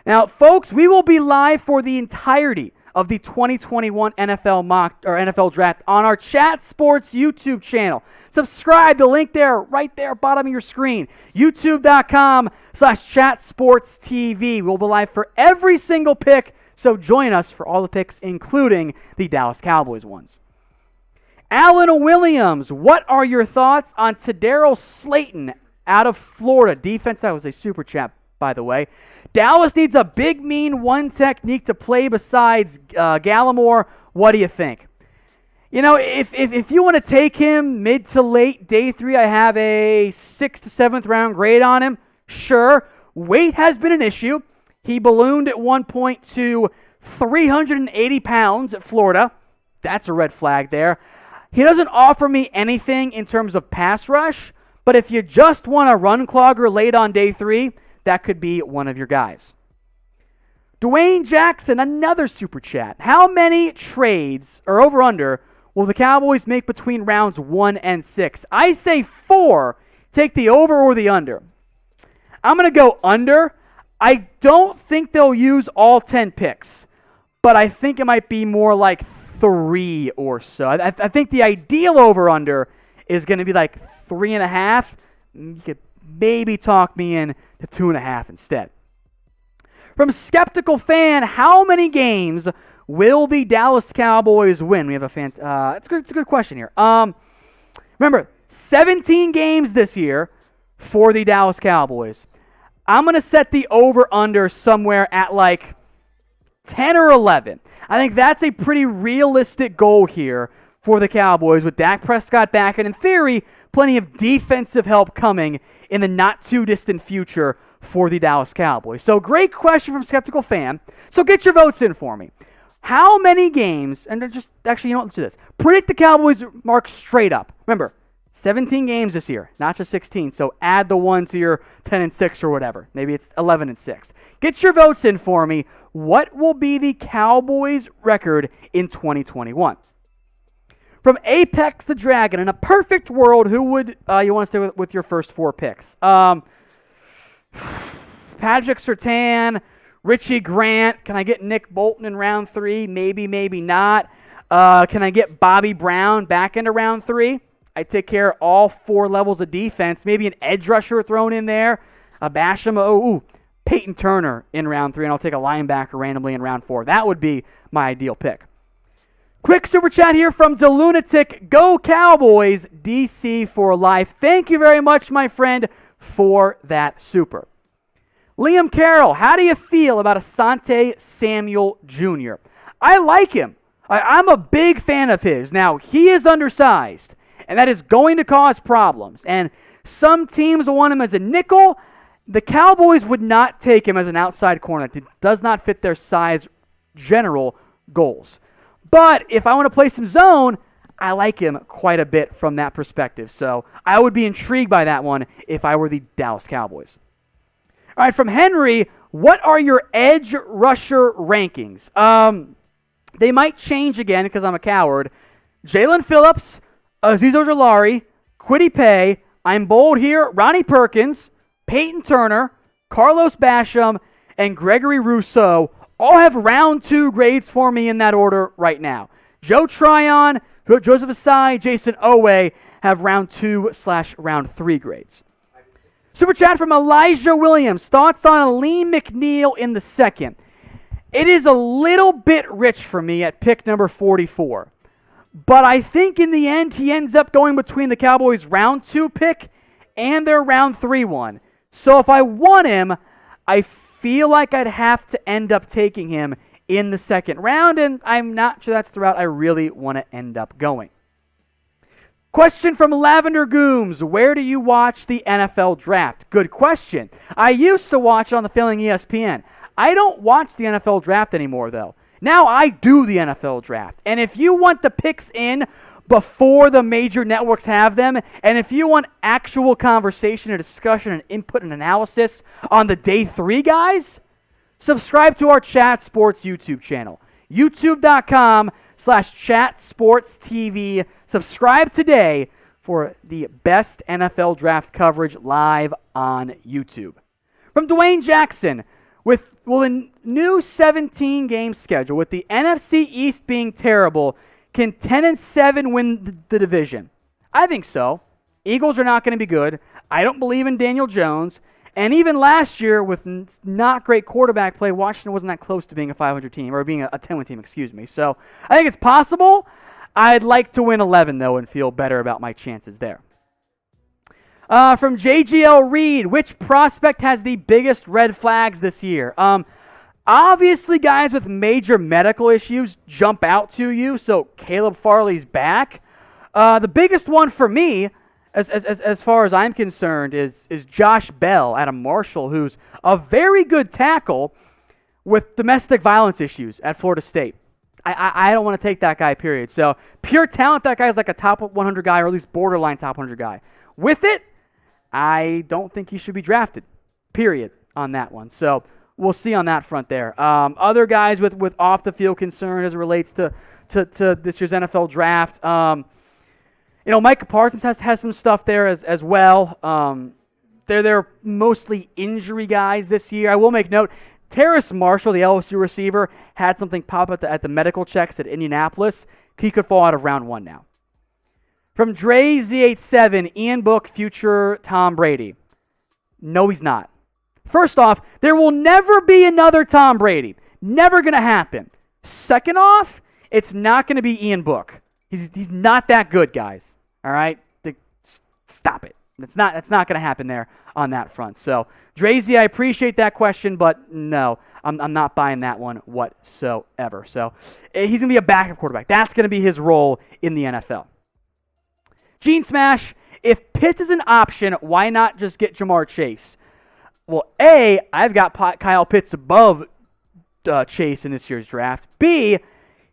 Now, folks, we will be live for the entirety of the 2021 NFL Draft on our Chat Sports YouTube channel. Subscribe, the link there, right there, bottom of your screen. YouTube.com/ChatSportsTV. We'll be live for every single pick, so join us for all the picks, including the Dallas Cowboys ones. Alan Williams, what are your thoughts on Todaro Slaton out of Florida? Defense, that was a super chat, by the way. Dallas needs a big, mean one technique to play besides Gallimore. What do you think? You know, if you want to take him mid to late day 3, I have a 6th to 7th round grade on him. Sure. Weight has been an issue. He ballooned at one point to 380 pounds at Florida. That's a red flag there. He doesn't offer me anything in terms of pass rush, but if you just want a run clogger late on day 3, that could be one of your guys. Dwayne Jackson, another super chat. How many trades, or over under, will the Cowboys make between rounds 1 and 6? I say 4. Take the over or the under. I'm going to go under. I don't think they'll use all 10 picks, but I think it might be more like 3 or so. I think the ideal over under is going to be like 3.5. You could maybe talk me in to 2.5 instead. From Skeptical Fan, how many games will the Dallas Cowboys win? We have it's a good question here. Remember, 17 games this year for the Dallas Cowboys. I'm going to set the over-under somewhere at like 10 or 11. I think that's a pretty realistic goal here for the Cowboys with Dak Prescott back and, in theory, plenty of defensive help coming in the not-too-distant future for the Dallas Cowboys. So, great question from Skeptical Fan. So, get your votes in for me. How many games, and let's do this. Predict the Cowboys mark straight up. Remember, 17 games this year, not just 16. So, add the 1 to your 10-6 or whatever. Maybe it's 11-6. Get your votes in for me. What will be the Cowboys' record in 2021? From Apex the Dragon, in a perfect world, who would you want to stay with your first 4 picks? Patrick Surtain, Richie Grant. Can I get Nick Bolton in round 3? Maybe, maybe not. Can I get Bobby Brown back into round 3? I take care of all 4 levels of defense. Maybe an edge rusher thrown in there. Basham. Peyton Turner in round 3, and I'll take a linebacker randomly in round 4. That would be my ideal pick. Quick super chat here from DeLunatic. Go Cowboys, DC for life. Thank you very much, my friend, for that super. Liam Carroll, how do you feel about Asante Samuel Jr.? I like him. I'm a big fan of his. Now, he is undersized, and that is going to cause problems. And some teams want him as a nickel. The Cowboys would not take him as an outside corner. It does not fit their size general goals. But if I want to play some zone, I like him quite a bit from that perspective. So I would be intrigued by that one if I were the Dallas Cowboys. All right, from Henry, what are your edge rusher rankings? They might change again because I'm a coward. Jalen Phillips, Azeez Ojulari, Kwity Paye, I'm bold here, Ronnie Perkins, Peyton Turner, Carlos Basham, and Gregory Rousseau all have round 2 grades for me in that order right now. Joe Tryon, Joseph Asai, Jason Owe have round 2/round 3 grades. Super chat from Elijah Williams. Thoughts on Alim McNeill in the 2nd? It is a little bit rich for me at pick number 44. But I think in the end he ends up going between the Cowboys' round 2 pick and their round 3 one. So if I want him, I feel like I'd have to end up taking him in the 2nd round, and I'm not sure that's the route I really want to end up going. Question from Lavender Gooms. Where do you watch the NFL Draft? Good question. I used to watch it on the failing ESPN. I don't watch the NFL Draft anymore, though. Now I do the NFL Draft. And if you want the picks in before the major networks have them, and if you want actual conversation and discussion and input and analysis on the day 3 guys, subscribe to our Chat Sports YouTube channel. YouTube.com/ChatSportsTV. Subscribe today for the best NFL Draft coverage live on YouTube. From Dwayne Jackson, With the new 17-game schedule, with the NFC East being terrible, can 10-7 win the division? I think so. Eagles are not going to be good. I don't believe in Daniel Jones. And even last year, with not great quarterback play, Washington wasn't that close to being a 500 team, or being a 10-win team, excuse me. So I think it's possible. I'd like to win 11, though, and feel better about my chances there. From JGL Reed, which prospect has the biggest red flags this year? Obviously, guys with major medical issues jump out to you, so Caleb Farley's back. The biggest one for me, as far as I'm concerned, is Josh Bell out of Marshall, who's a very good tackle with domestic violence issues at Florida State. I don't want to take that guy, period. So pure talent, that guy's like a top 100 guy, or at least borderline top 100 guy. With it, I don't think he should be drafted, period, on that one. So we'll see on that front there. Other guys with off-the-field concern as it relates to this year's NFL draft. Micah Parsons has some stuff there as well. They're mostly injury guys this year. I will make note, Terrace Marshall, the LSU receiver, had something pop up at the medical checks at Indianapolis. He could fall out of round 1 now. From Dre Z87, Ian Book, future Tom Brady. No, he's not. First off, there will never be another Tom Brady. Never going to happen. Second off, it's not going to be Ian Book. He's not that good, guys. All right? Stop it. It's not going to happen there on that front. So, Drazy, I appreciate that question, but no, I'm not buying that one whatsoever. So, he's going to be a backup quarterback. That's going to be his role in the NFL. Gene Smash, if Pitts is an option, why not just get Jamar Chase? Well, A, I've got Kyle Pitts above Chase in this year's draft. B,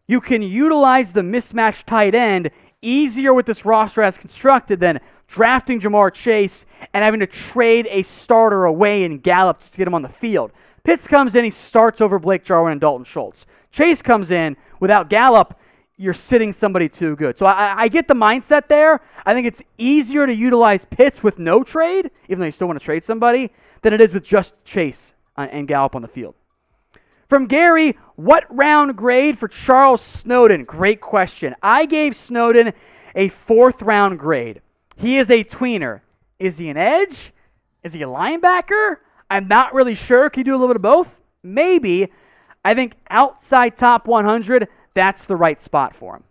you can utilize the mismatched tight end easier with this roster as constructed than drafting Jamar Chase and having to trade a starter away in Gallup just to get him on the field. Pitts comes in, he starts over Blake Jarwin and Dalton Schultz. Chase comes in, without Gallup, you're sitting somebody too good. So I get the mindset there. I think it's easier to utilize Pitts with no trade, even though you still want to trade somebody, than it is with just Chase and Gallup on the field. From Gary, what round grade for Charles Snowden? Great question. I gave Snowden a 4th round grade. He is a tweener. Is he an edge? Is he a linebacker? I'm not really sure. Can you do a little bit of both? Maybe. I think outside top 100, that's the right spot for him.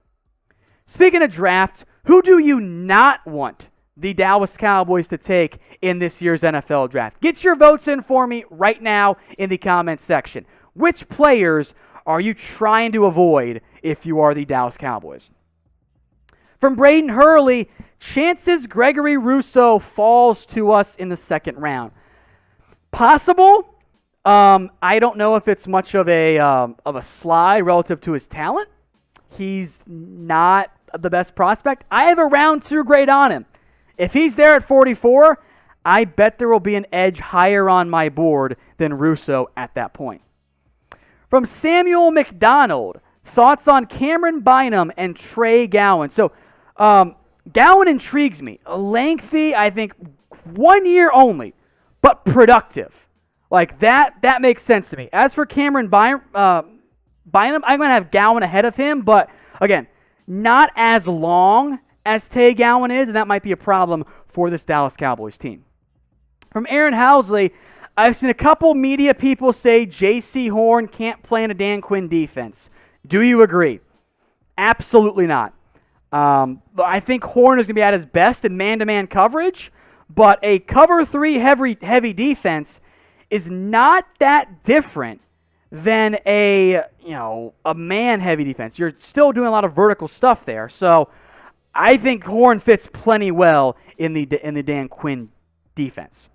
Speaking of draft, who do you not want the Dallas Cowboys to take in this year's NFL draft? Get your votes in for me right now in the comments section. Which players are you trying to avoid if you are the Dallas Cowboys? From Braden Hurley, chances Gregory Rousseau falls to us in the 2nd round. Possible. I don't know if it's much of a slide relative to his talent. He's not the best prospect. I have a round 2 grade on him. If he's there at 44, I bet there will be an edge higher on my board than Rousseau at that point. From Samuel McDonald, thoughts on Camryn, Bynum, and Trey Gowan. So, Gowan intrigues me. Lengthy, I think, 1 year only, but productive. Like, that makes sense to me. As for Camryn Bynum, I'm going to have Gowan ahead of him, but, again, not as long as Tay Gowan is, and that might be a problem for this Dallas Cowboys team. From Aaron Housley, I've seen a couple media people say Jaycee Horn can't play in a Dan Quinn defense. Do you agree? Absolutely not. I think Horn is going to be at his best in man-to-man coverage, but a cover 3 heavy defense is not that different than a man-heavy defense. You're still doing a lot of vertical stuff there. So I think Horn fits plenty well in the Dan Quinn defense.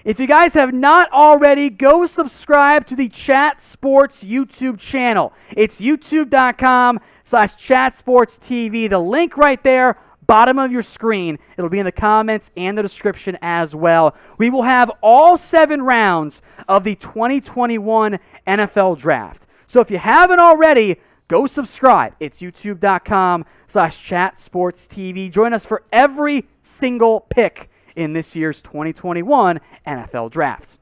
If you guys have not already, go subscribe to the Chat Sports YouTube channel. It's youtube.com/chatsportstv. The link right there, bottom of your screen. It'll be in the comments and the description as well. We will have all 7 rounds of the 2021 NFL Draft. So if you haven't already, go subscribe. It's youtube.com/chatsportstv. Join us for every single pick in this year's 2021 NFL Draft.